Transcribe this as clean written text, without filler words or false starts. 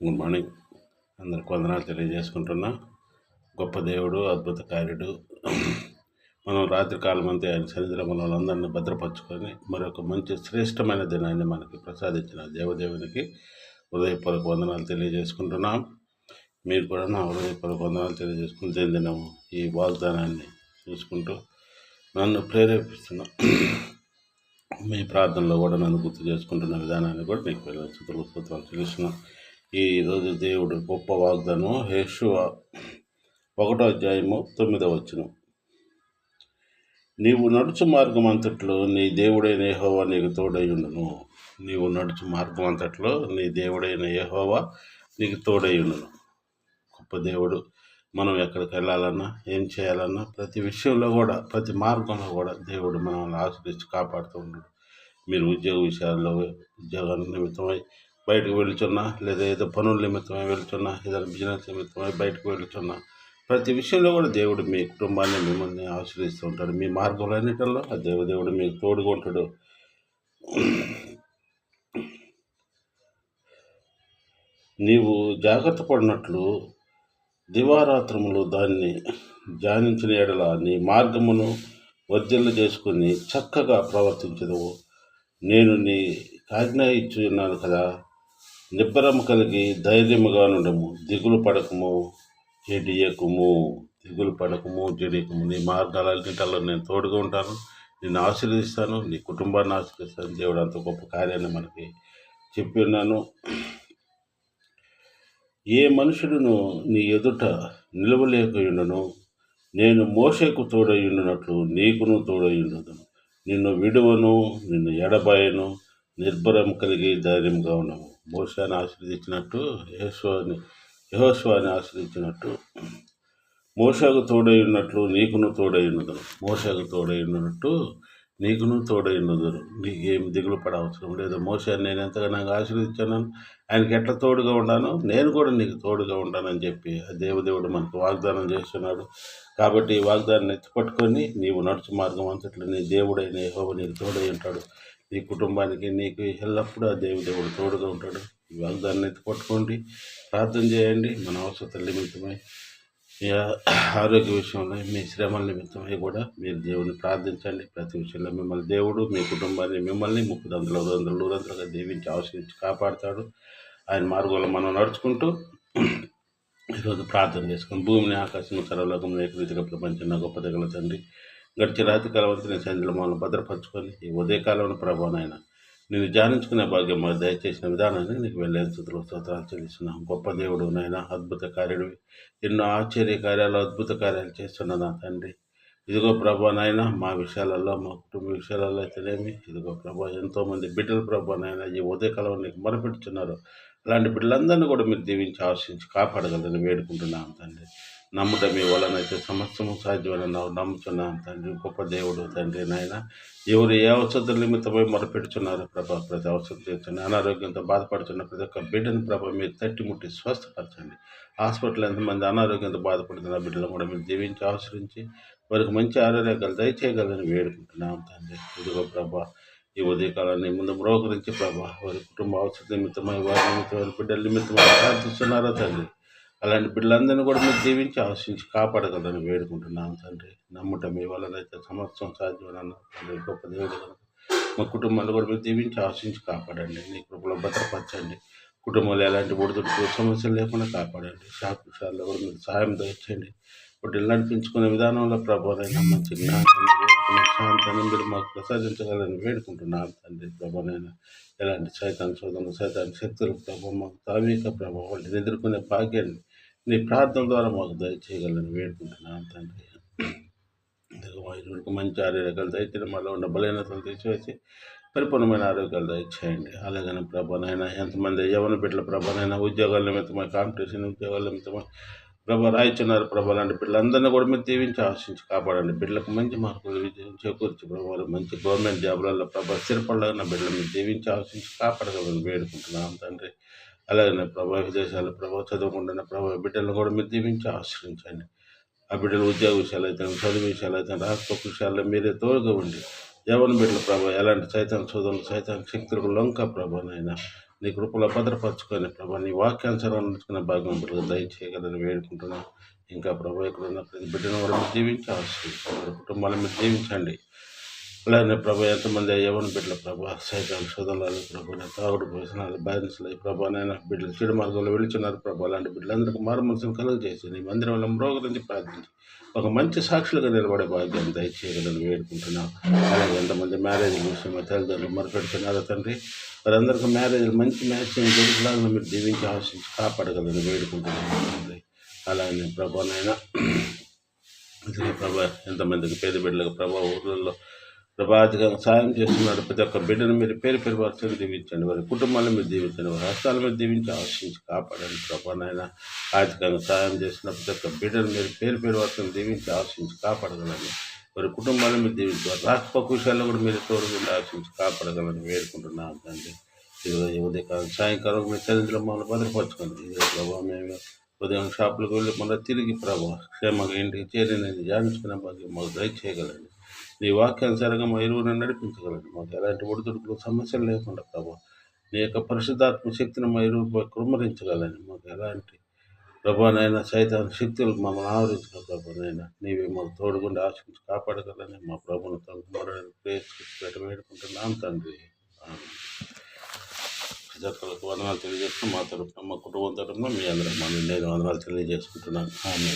Good morning. అందరికి వందనాలు తెలియజేసుకుంటున్నా. గొప్ప దేవుడు, అద్భుత కార్యుడు. మనం రాత్రి కాలం అంతా ఆయన సన్నిధిలో మన వాళ్ళందరినీ భద్రపరచుకొని మరొక మంచి శ్రేష్టమైన దినాన్ని మనకి ప్రసాదించిన దేవదేవునికి హృదయపూర్వక వందనాలు తెలియజేసుకుంటున్నాం. మీరు కూడా నా హృదయపూర్వక వందనాలు తెలియజేసుకుని దినము ఈ వాగ్దానాన్ని చూసుకుంటూ నన్ను ప్రేరేపిస్తున్న మీ ప్రార్థనలో కూడా నన్ను గుర్తు చేసుకుంటున్న విధానాన్ని కూడా మీకు స్తోత్రాలు తెలుస్తున్నాం. ఈరోజు దేవుడు గొప్ప వాగ్దానం యెషయా 1:9. నీవు నడుచు మార్గం అంతట్లో నీ దేవుడైన యెహోవా నీకు తోడైయుండును. నీవు నడుచు మార్గం అంతట్లో నీ దేవుడైన యెహోవా నీకు తోడైయుండును. గొప్ప దేవుడు. మనం ఎక్కడికి వెళ్ళాలన్నా, ఏం చేయాలన్నా, ప్రతి విషయంలో కూడా, ప్రతి మార్గంలో కూడా దేవుడు మనల్ని ఆశ్రయించి కాపాడుతూ ఉన్నాడు. మీరు ఉద్యోగ విషయాల్లో, ఉద్యోగాల నిమిత్తమై బయటకు వెళ్తున్నా, లేదా ఏదో పనుల నిమిత్తమై వెళ్తున్నా, ఏదైనా బిజినెస్ నిమిత్తమై బయటకు వెళ్తున్నా, ప్రతి విషయంలో కూడా దేవుడు మీ కుటుంబాన్ని, మిమ్మల్ని ఆశ్రయిస్తూ ఉంటాడు. మీ మార్గంలో అన్నిటిలో ఆ దేవుడు మీకు తోడుగా ఉంటాడు. నీవు జాగ్రత్త పడినట్లు దివారాత్రములు దాన్ని ధ్యానించిన ఎడల నీ మార్గమును వర్ధిల్ల చేసుకుని చక్కగా ప్రవర్తించదువు. నేను నీ ఆజ్ఞ ఇచ్చి ఉన్నాను కదా. నిబ్బరము కలిగి ధైర్యముగా నుండము. దిగులు పడకము, జడియకుము. దిగులు పడకము, జడియకము. నీ మార్గాలన్నింటిలో నేను తోడుగా ఉంటాను. నిన్ను ఆశీర్వదిస్తాను, నీ కుటుంబాన్ని ఆశీర్వదిస్తాను. దేవుడు అంత గొప్ప కార్యాన్ని మనకి చెప్పి ఉన్నాను. ఏ మనుషుడును నీ ఎదుట నిలవలేకయుండును. నేను మోషేకు తోడయుండునట్లు నీకును తోడయుండును. నిన్ను విడువను, నిన్ను ఎడబాయను. నిర్భరం కలిగి ధైర్యంగా ఉన్నాము. మోషేని ఆశ్రయించినట్టు, యెహోషువని ఆశ్రయించినట్టు మోషేకు తోడయున్నట్లు నీకును తోడయుండును. మోషేకు తోడయున్నట్టు నీకును తోడైనదురు. నీకేం దిగులు పడవసరం లేదు. మోషేని నేను ఎంతగానో ఆశీర్వదించాను, ఆయనకి ఎట్లా తోడుగా ఉన్నాను, నేను కూడా నీకు తోడుగా ఉంటానని చెప్పి దేవుడు మనకు వాగ్దానం చేస్తున్నాడు. కాబట్టి ఈ వాగ్దానాన్ని ఎత్తిపట్టుకొని నీవు నడుచు మార్గం అంతట్లో నీ దేవుడైన యెహోవా నీకు తోడై ఉంటాడు. నీ కుటుంబానికి, నీకు ఎల్లప్పుడూ ఆ దేవుడు తోడుగా ఉంటాడు. ఈ వాగ్దానాన్ని ఎత్తిపట్టుకోండి, ప్రార్థన చేయండి. మన అవసరతల నిమిత్తమై, మీ ఆరోగ్య విషయంలో, మీ శ్రమల నిమిత్తమై కూడా మీరు దేవుని ప్రార్థించండి. ప్రతి విషయంలో మిమ్మల్ని దేవుడు, మీ కుటుంబాన్ని, మిమ్మల్ని 30 దీవించి ఆశ్రయించి కాపాడుతాడు. ఆయన మార్గంలో మనం నడుచుకుంటూ ఈరోజు ప్రార్థన చేసుకుని భూమిని, ఆకాశం, సర్వలోకం ఏకరీతిగా ప్రపంచం గొప్ప దగ్గర తండ్రి, గడిచిన రాత్రి కాలం నేను సంధ్యలో మనల్ని భద్రపరచుకొని ఈ ఉదయకాలంలో ప్రభావనైనా నేను ధ్యానించుకునే భాగ్యం మాకు దయచేసిన విధానాన్ని నీకు వెళ్ళేది స్తోత్రాలు చెల్లిస్తున్నాను. గొప్ప దేవుడు నాయన, అద్భుత కార్యుడు, ఎన్నో ఆశ్చర్య కార్యాలు, అద్భుత కార్యాలు చేస్తున్నా నా తండ్రి. ఇదిగో ప్రభా నాయన, మా విషయాలలో, మా కుటుంబ విషయాలలో అయితేనేమి, ఇదిగో ప్రభా ఎంతోమంది బిడ్డలు ప్రభా నాయన ఈ ఉదయకాలం నీకు మొరపెడుతున్నారు. అలాంటి బిడ్డలందరినీ కూడా మీరు దీవించి ఆశించి కాపాడగలని వేడుకుంటున్నాను తండ్రి. నమ్ముట మీ వలనైతే సమస్తము సాధ్యమని నమ్ముతున్నాను తండ్రి. గొప్ప దేవుడు తండ్రి నాయన. ఎవరు ఏ అవసరం నిమిత్తమై మొరపెడుతున్నారు ప్రభా, ప్రతి అవసరం తీర్చండి. అనారోగ్యంతో బాధపడుతున్న ప్రతి ఒక్క బిడ్డను ప్రభా మీరు తట్టి ముట్టి స్వస్థపరచండి. హాస్పిటల్ ఎంతమంది అనారోగ్యంతో బాధపడుతున్న బిడ్డలను కూడా మీరు దీవించి ఆశ్రయించి వారికి మంచి ఆరోగ్యాలు దయచేయగలని వేడుకుంటున్నాం తండ్రి. ఇదిగో ప్రభా ఈ ఉదయకాలాన్ని ముందు బ్రోకరించి ప్రభా వారి కుటుంబ అవసరం నిమిత్తమై, వారి నిమిత్తమై, బిడ్డల నిమిత్తమై ప్రార్థిస్తున్నారా తండ్రి. అలాంటి బిడ్డలందరినీ కూడా మీరు దీవించి ఆశించి కాపాడగలని వేడుకుంటున్నాను తండ్రి. నమ్ముట మీ వలనైతే సమస్తం సాధ్యమని తండ్రి. గొప్ప దేవుడు కనుక మా కుటుంబాన్ని కూడా మీరు దీవించి ఆశించి కాపాడండి. నీ కృపలో భద్రపరచండి. కుటుంబంలో ఎలాంటి ఒడిదుడుకు సమస్యలు లేకుండా కాపాడండి. శాఖాల్లో కూడా మీరు సహాయం దయచేయండి. బిడ్డలు నడిపించుకునే విధానంలో ప్రభావైనా మంచి జ్ఞానాన్ని, శాంతాన్ని మీరు మాకు ప్రసాదించగలని వేడుకుంటున్నాను తండ్రి. ప్రభావైనా ఎలాంటి సైతాన్ శోధనలు, సైతాన్ శక్తులు ప్రభావం మాకు తామీక ప్రభావం వాళ్ళని ఎదుర్కొనే భాగ్యాన్ని నీ ప్రార్థన ద్వారా మాకు దయచేయగలని వేడుకుంటున్నాను తండ్రి. ఇదిగో మంచి ఆరోగ్యాలు దయచేయడం, మాలో ఉన్న బలహీనతలు తీసివేసి పరిపూర్ణమైన ఆరోగ్యాలు దయచేయండి. అలాగనే ప్రభానైనా ఎంతమంది యవన బిడ్డల ప్రభానైనా ఉద్యోగాల నిమిత్తమై, కాంపిటీషన్ ఉద్యోగాల నిమిత్తమై ప్రభా రాయిస్తున్నారు ప్రభా. లాంటి బిడ్డలందరినీ కూడా మీరు దీవించి ఆశించి కాపాడండి. బిడ్డలకు మంచి మార్కులు విజయం చేకూర్చి ప్రభావ మంచి గవర్నమెంట్ జాబులలో ప్రభా స్థిరపడలేన బిడ్డలు మీరు దీవించి ఆశించి కాపాడగలని వేడుకుంటున్నాం తండ్రి. అలాగనే ప్రభా విదేశాలు ప్రభావ చదువుకుంటున్న ప్రభావ బిడ్డలను కూడా మీరు దీవించి ఆశ్రయించండి. ఆ బిడ్డలు ఉద్యోగ విషయాలు అయితే, చదువు విషయాలు అయితే, రాష్ట్ర విషయాల్లో మీరే తోడుగా ఉండి యవన బిడ్డల ప్రభావ ఎలాంటి సైతాన్ శోధనలు, సైతాన్ శక్తులకు లొంక ప్రభానైనా నీ కృపలో భద్రపరచుకొని ప్రభా నీ వాక్యానుసారం నడుచుకునే భాగ్యం బిడ్డలు దయచేయగలని వేడుకుంటున్నాను. ఇంకా ప్రభా ఇక్కడ ఉన్న ప్రతి బిడ్డను కూడా మీరు దీవించి ఆశీర్వదించండి. కుటుంబాలను మీరు దీవించండి. అలానే ప్రభా ఎంతమంది యవన బిడ్డల ప్రభా సైతాలు శోధనలు ప్రభా తాగుడు వ్యసనాలు బ్యాలెన్స్లు ప్రభా నైనా బిడ్డలు చెడు మార్గంలో వెళుచున్నారు ప్రభా అలాంటి బిడ్డలందరికీ మారు మనసును కలుగజేసి నీ మందిరంలో మ్రోగురించి ప్రార్థించి ఒక మంచి సాక్షులుగా నిలబడే భాగ్యం దయచేయగలని వేడుకుంటున్నాం. అలాగే ఎంతమంది మ్యారేజ్ విషయంలో తల్లిదండ్రులు మొరపెడుతున్నారో తండ్రి వారందరికీ మ్యారేజ్ మంచి మ్యాచింగ్ దొరికిలాగా మీరు దీవించి ఆశించి కాపాడగలని వేడుకుంటున్నాం తండ్రి. అలాగే ప్రభానైనా ఇదిగో ప్రభా ఎంతమందికి పేద బిడ్డలకు ప్రభా ఊళ్ళల్లో ప్రభాతికంగా సాయం చేస్తున్నాడు. ప్రతి ఒక్క బిడ్డను మీరు పేరు పేరు వరుసలు దీవించండి. వారి కుటుంబాలను మీరు దీవించండి. వారి హస్తాల మీద దీవించి ఆశించి కాపాడండి ప్రభానైనా. ఆర్థికంగా సాయం చేసిన ప్రతి ఒక్క బిడ్డను మీరు పేరు పేరు వరుసలు దీవించి ఆశించి కాపాడగలని వారి కుటుంబాలను మీరు దీవించి వారి రాకపోక విషయాల్లో కూడా మీరు తోడుగుండి ఆశించి కాపాడగలని వేడుకుంటున్నాం తండ్రి. ఇదిగో ఉదయకాలం సాయంకాలం మీ తల్లిదండ్రులు మమ్మల్ని భద్రపరచుకోండి. ఇదిగో ప్రభావ మేము ఉదయం షాపులకు వెళ్ళి మళ్ళీ తిరిగి ప్రభావ క్షేమంగా ఇంటికి చేరినది ధ్యానించుకునే భాగ్యం మాకు దయచేయగలండి. నీ వాక్యానుసారంగా మా ఇరువును నడిపించగలండి. మాకు ఎలాంటి ఒడిదుడుకులు సమస్యలు లేకుండా ప్రభావ నీ యొక్క పరిశుద్ధాత్మ శక్తిని మా ఇరువుపై కుమ్మరించగలండి. మాకు ఎలాంటి ప్రభానైనా సైతాన్ శక్తులకు మమ్మల్ని ఆవరించిన ప్రభానైనా నీవే మాకు తోడుగుండి ఆశించి కాపాడగలని మా ప్రభును తనకు ప్రేమ వేడుకుంటున్నాం తండ్రి. ప్రజలకు వందనాలు తెలియజేస్తూ మా తరఫున మా కుటుంబం తరఫున మీ అందరూ నేను వందనాలు తెలియజేసుకుంటున్నాను. ఆమె